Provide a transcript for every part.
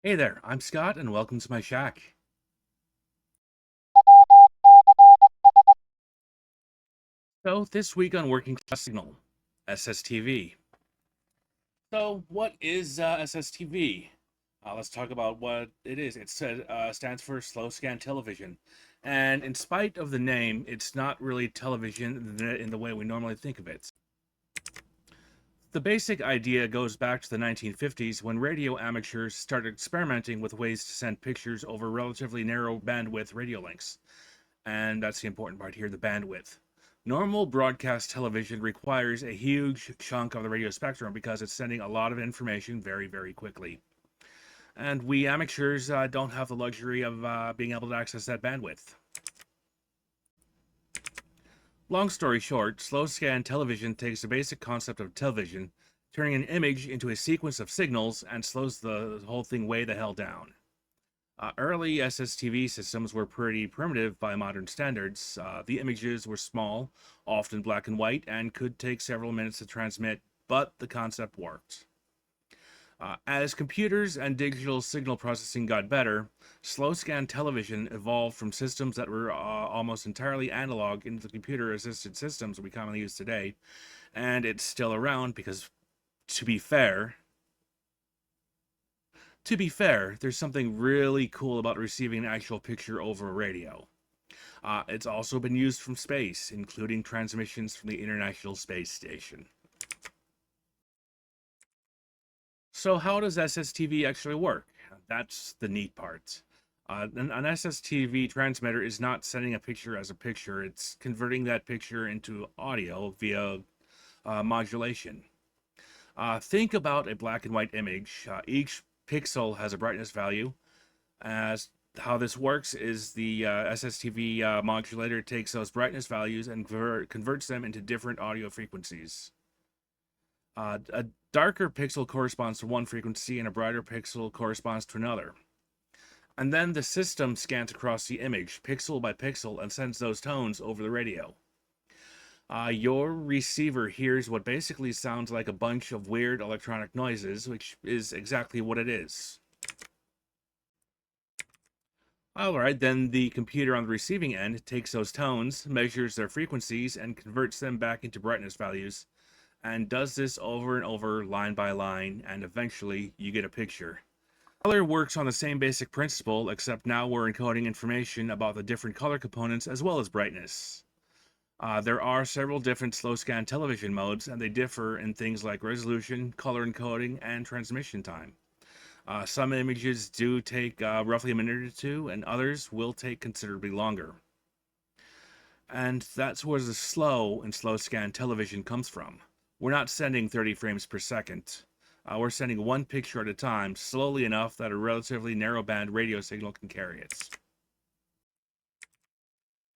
Hey there, I'm Scott, and welcome to my shack. So, this week on Working Class Signal, SSTV. So, what is SSTV? Let's talk about what it is. It stands for Slow Scan Television. And in spite of the name, it's not really television in the way we normally think of it. The basic idea goes back to the 1950s when radio amateurs started experimenting with ways to send pictures over relatively narrow bandwidth radio links. And that's the important part here, the bandwidth. Normal broadcast television requires a huge chunk of the radio spectrum because it's sending a lot of information very, very quickly. And we amateurs don't have the luxury of being able to access that bandwidth. Long story short, slow scan television takes the basic concept of television, turning an image into a sequence of signals, and slows the whole thing way the hell down. Early SSTV systems were pretty primitive by modern standards. The images were small, often black and white, and could take several minutes to transmit, but the concept worked. As computers and digital signal processing got better, slow scan television evolved from systems that were almost entirely analog into the computer assisted systems we commonly use today. And it's still around because, to be fair, there's something really cool about receiving an actual picture over radio. It's also been used from space, including transmissions from the International Space Station. So, how does SSTV actually work? That's the neat part. An SSTV transmitter is not sending a picture as a picture, it's converting that picture into audio via modulation. Think about a black and white image. Each pixel has a brightness value. As how this works is the SSTV modulator takes those brightness values and converts them into different audio frequencies. A darker pixel corresponds to one frequency and a brighter pixel corresponds to another. And then the system scans across the image, pixel by pixel, and sends those tones over the radio. Your receiver hears what basically sounds like a bunch of weird electronic noises, which is exactly what it is. Alright, then the computer on the receiving end takes those tones, measures their frequencies, and converts them back into brightness values, and does this over and over, line by line, and eventually you get a picture. Color works on the same basic principle, except now we're encoding information about the different color components as well as brightness. There are several different slow scan television modes, and they differ in things like resolution, color encoding, and transmission time. Some images do take roughly a minute or two, and others will take considerably longer. And that's where the slow in slow scan television comes from. We're not sending 30 frames per second. We're sending one picture at a time, slowly enough that a relatively narrowband radio signal can carry it.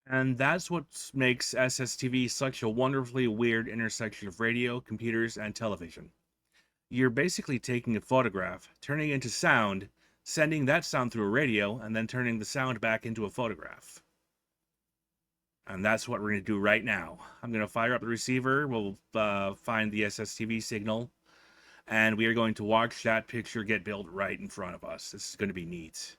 And that's what makes SSTV such a wonderfully weird intersection of radio, computers, and television. You're basically taking a photograph, turning it into sound, sending that sound through a radio, and then turning the sound back into a photograph. And that's what we're going to do right now. I'm going to fire up the receiver, we'll find the SSTV signal, and we are going to watch that picture get built right in front of us. This is going to be neat.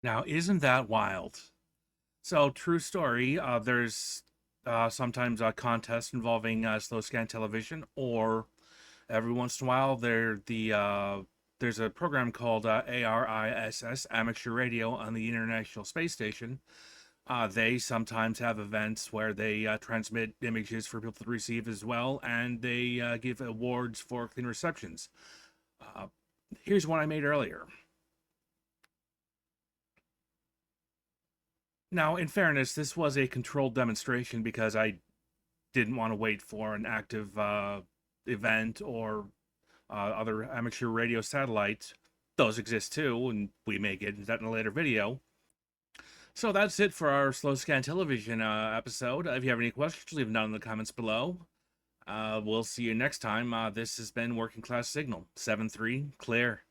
Now, isn't that wild? So, true story. There's sometimes a contest involving slow scan television, or every once in a while there's a program called ARISS, Amateur Radio, on the International Space Station, They sometimes have events where they transmit images for people to receive as well, and they give awards for clean receptions. Uh, Here's one I made earlier. Now, in fairness, this was a controlled demonstration because I didn't want to wait for an active event or other amateur radio satellites. Those exist too, and we may get into that in a later video. So that's it for our slow scan television episode. If you have any questions, leave them down in the comments below. We'll see you next time. This has been Working Class Signal 7-3 clear.